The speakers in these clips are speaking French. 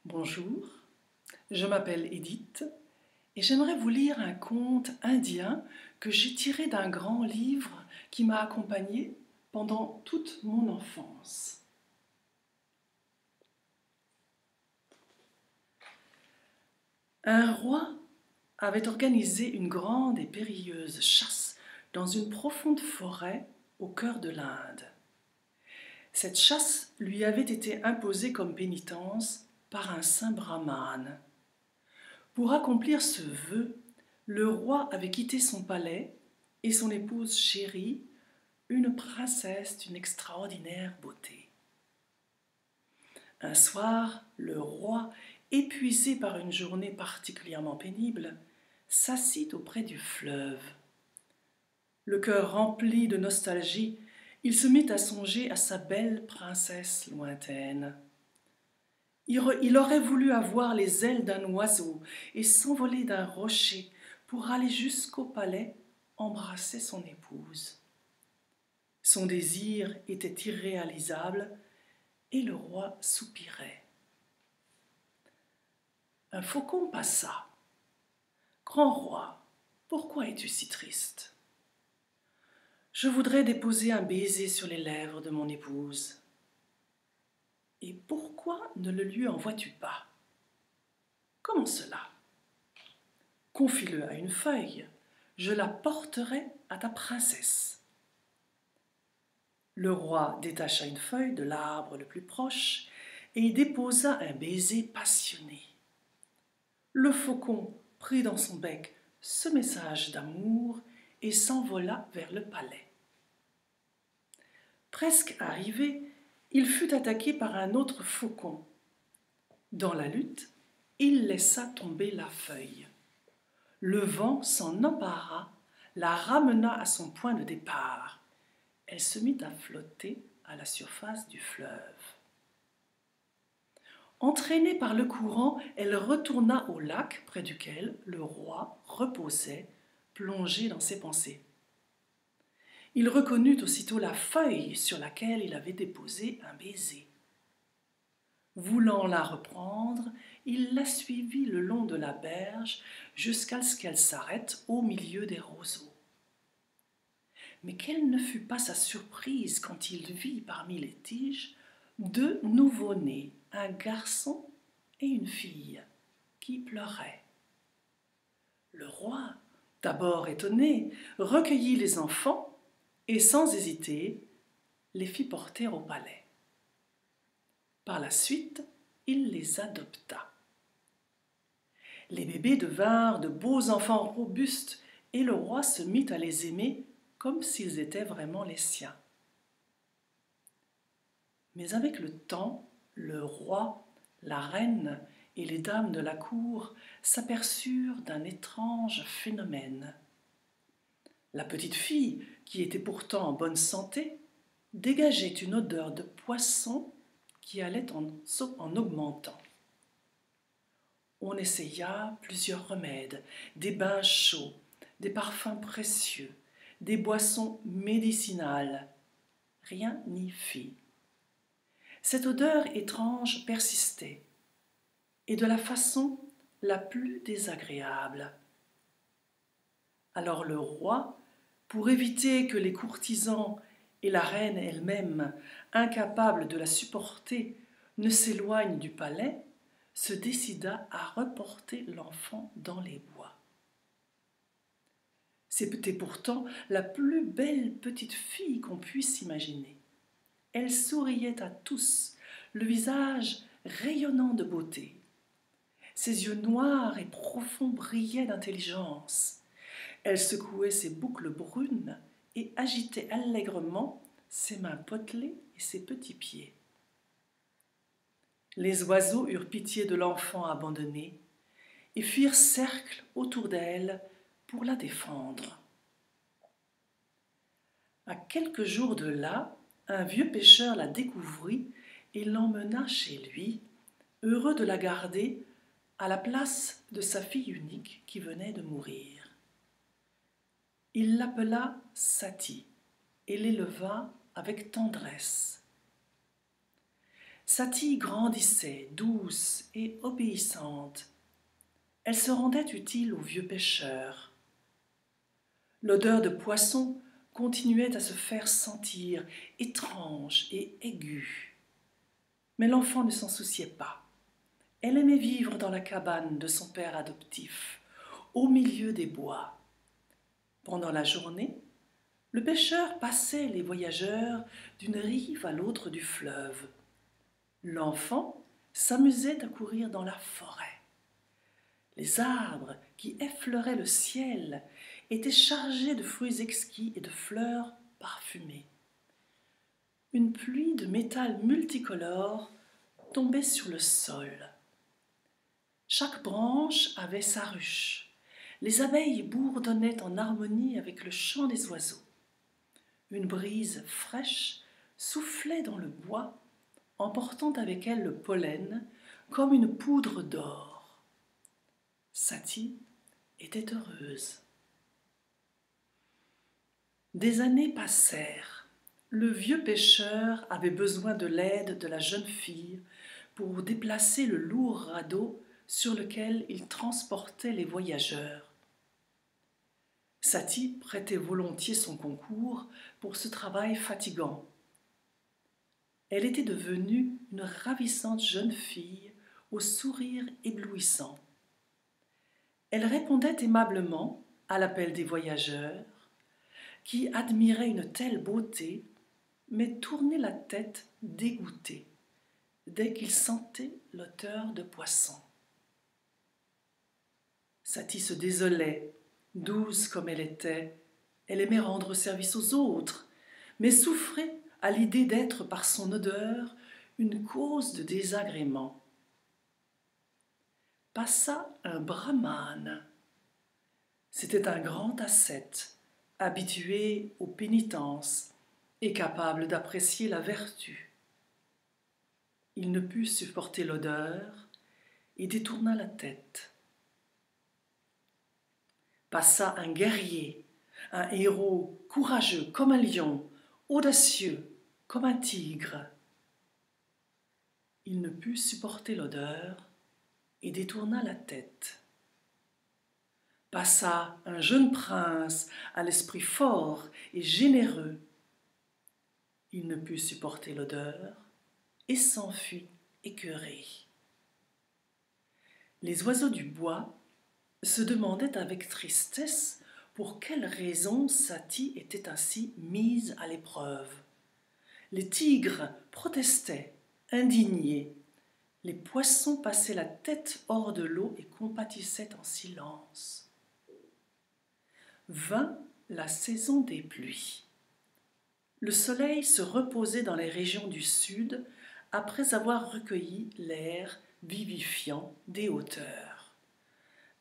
Bonjour, je m'appelle Edith et j'aimerais vous lire un conte indien que j'ai tiré d'un grand livre qui m'a accompagné pendant toute mon enfance. Un roi avait organisé une grande et périlleuse chasse dans une profonde forêt au cœur de l'Inde. Cette chasse lui avait été imposée comme pénitence par un saint brahmane. Pour accomplir ce vœu, le roi avait quitté son palais et son épouse chérie, une princesse d'une extraordinaire beauté. Un soir, le roi, épuisé par une journée particulièrement pénible, s'assit auprès du fleuve. Le cœur rempli de nostalgie, il se mit à songer à sa belle princesse lointaine. Il aurait voulu avoir les ailes d'un oiseau et s'envoler d'un rocher pour aller jusqu'au palais embrasser son épouse. Son désir était irréalisable et le roi soupirait. Un faucon passa. « Grand roi, pourquoi es-tu si triste ? » « Je voudrais déposer un baiser sur les lèvres de mon épouse. » « Et pourquoi ne le lui envoies-tu pas ? » ?»« Comment cela ? » ?»« Confie-le à une feuille, je la porterai à ta princesse. » Le roi détacha une feuille de l'arbre le plus proche et y déposa un baiser passionné. Le faucon prit dans son bec ce message d'amour et s'envola vers le palais. Presque arrivé, il fut attaqué par un autre faucon. Dans la lutte, il laissa tomber la feuille. Le vent s'en empara, la ramena à son point de départ. Elle se mit à flotter à la surface du fleuve. Entraînée par le courant, elle retourna au lac près duquel le roi reposait, plongé dans ses pensées. Il reconnut aussitôt la feuille sur laquelle il avait déposé un baiser. Voulant la reprendre, il la suivit le long de la berge jusqu'à ce qu'elle s'arrête au milieu des roseaux. Mais quelle ne fut pas sa surprise quand il vit parmi les tiges deux nouveau-nés, un garçon et une fille, qui pleuraient. Le roi, d'abord étonné, recueillit les enfants et sans hésiter, les fit porter au palais. Par la suite, il les adopta. Les bébés devinrent de beaux enfants robustes et le roi se mit à les aimer comme s'ils étaient vraiment les siens. Mais avec le temps, le roi, la reine et les dames de la cour s'aperçurent d'un étrange phénomène. La petite fille, qui était pourtant en bonne santé, dégageait une odeur de poisson qui allait en augmentant. On essaya plusieurs remèdes, des bains chauds, des parfums précieux, des boissons médicinales. Rien n'y fit. Cette odeur étrange persistait, et de la façon la plus désagréable. Alors le roi, pour éviter que les courtisans et la reine elle-même, incapables de la supporter, ne s'éloignent du palais, se décida à reporter l'enfant dans les bois. C'était pourtant la plus belle petite fille qu'on puisse imaginer. Elle souriait à tous, le visage rayonnant de beauté. Ses yeux noirs et profonds brillaient d'intelligence. Elle secouait ses boucles brunes et agitait allègrement ses mains potelées et ses petits pieds. Les oiseaux eurent pitié de l'enfant abandonné et firent cercle autour d'elle pour la défendre. À quelques jours de là, un vieux pêcheur la découvrit et l'emmena chez lui, heureux de la garder à la place de sa fille unique qui venait de mourir. Il l'appela Sati et l'éleva avec tendresse. Satie grandissait, douce et obéissante. Elle se rendait utile au vieux pêcheur. L'odeur de poisson continuait à se faire sentir, étrange et aiguë. Mais l'enfant ne s'en souciait pas. Elle aimait vivre dans la cabane de son père adoptif, au milieu des bois. Pendant la journée, le pêcheur passait les voyageurs d'une rive à l'autre du fleuve. L'enfant s'amusait à courir dans la forêt. Les arbres qui effleuraient le ciel étaient chargés de fruits exquis et de fleurs parfumées. Une pluie de métal multicolore tombait sur le sol. Chaque branche avait sa ruche. Les abeilles bourdonnaient en harmonie avec le chant des oiseaux. Une brise fraîche soufflait dans le bois, emportant avec elle le pollen comme une poudre d'or. Satie était heureuse. Des années passèrent. Le vieux pêcheur avait besoin de l'aide de la jeune fille pour déplacer le lourd radeau sur lequel il transportait les voyageurs. Satie prêtait volontiers son concours pour ce travail fatigant. Elle était devenue une ravissante jeune fille au sourire éblouissant. Elle répondait aimablement à l'appel des voyageurs, qui admiraient une telle beauté, mais tournaient la tête dégoûtés dès qu'ils sentaient l'odeur de poisson. Satie se désolait, douce comme elle était. Elle aimait rendre service aux autres, mais souffrait à l'idée d'être par son odeur une cause de désagrément. Passa un brahmane. C'était un grand ascète, habitué aux pénitences et capable d'apprécier la vertu. Il ne put supporter l'odeur et détourna la tête. Passa un guerrier, un héros courageux comme un lion, audacieux comme un tigre. Il ne put supporter l'odeur et détourna la tête. Passa un jeune prince à l'esprit fort et généreux. Il ne put supporter l'odeur et s'enfuit écœuré. Les oiseaux du bois se demandaient avec tristesse pour quelle raison Satie était ainsi mise à l'épreuve. Les tigres protestaient, indignés. Les poissons passaient la tête hors de l'eau et compatissaient en silence. Vint la saison des pluies. Le soleil se reposait dans les régions du sud après avoir recueilli l'air vivifiant des hauteurs.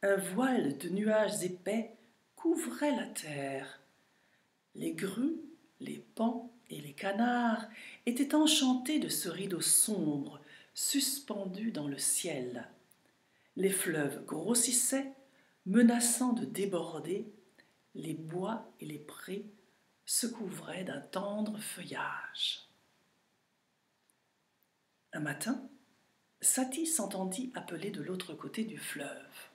Un voile de nuages épais couvrait la terre. Les grues, les paons et les canards étaient enchantés de ce rideau sombre suspendu dans le ciel. Les fleuves grossissaient, menaçant de déborder. Les bois et les prés se couvraient d'un tendre feuillage. Un matin, Satie s'entendit appeler de l'autre côté du fleuve.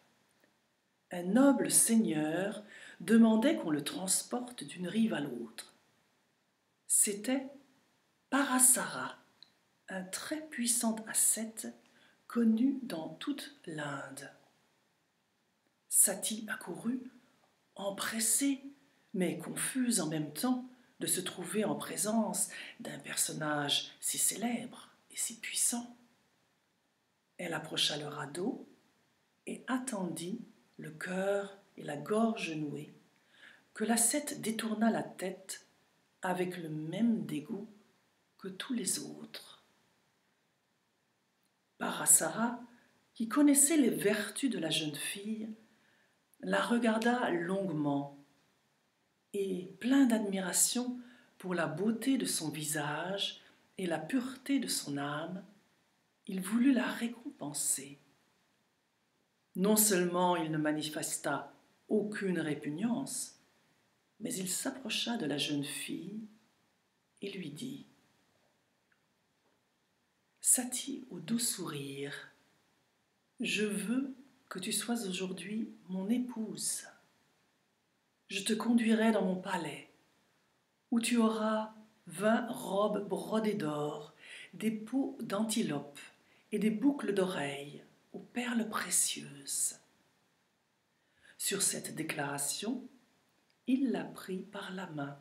Un noble seigneur demandait qu'on le transporte d'une rive à l'autre. C'était Parasara, un très puissant ascète connu dans toute l'Inde. Satie accourut, empressée, mais confuse en même temps de se trouver en présence d'un personnage si célèbre et si puissant. Elle approcha le radeau et attendit, le cœur et la gorge noués, que l'ascète détourna la tête avec le même dégoût que tous les autres. Parasara, qui connaissait les vertus de la jeune fille, la regarda longuement et, plein d'admiration pour la beauté de son visage et la pureté de son âme, il voulut la récompenser. Non seulement il ne manifesta aucune répugnance, mais il s'approcha de la jeune fille et lui dit : « Satie au doux sourire, je veux que tu sois aujourd'hui mon épouse. Je te conduirai dans mon palais, où tu auras 20 robes brodées d'or, des peaux d'antilope et des boucles d'oreilles aux perles précieuses. Sur cette déclaration, il la prit par la main.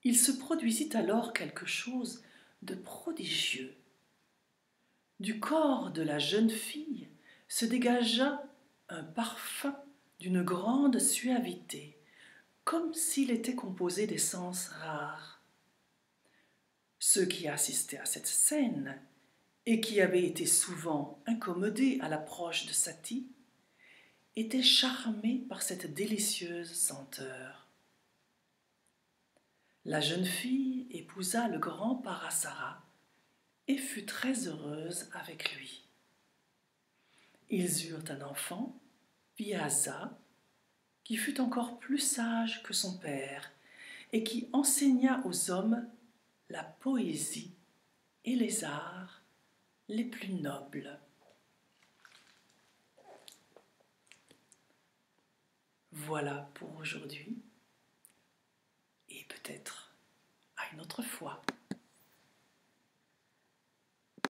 Il se produisit alors quelque chose de prodigieux. Du corps de la jeune fille se dégagea un parfum d'une grande suavité, comme s'il était composé d'essences rares. Ceux qui assistaient à cette scène, et qui avaient été souvent incommodés à l'approche de Satie, étaient charmés par cette délicieuse senteur. La jeune fille épousa le grand Parasara et fut très heureuse avec lui. Ils eurent un enfant, Vyasa, qui fut encore plus sage que son père et qui enseigna aux hommes la poésie et les arts les plus nobles. Voilà pour aujourd'hui et peut-être à une autre fois.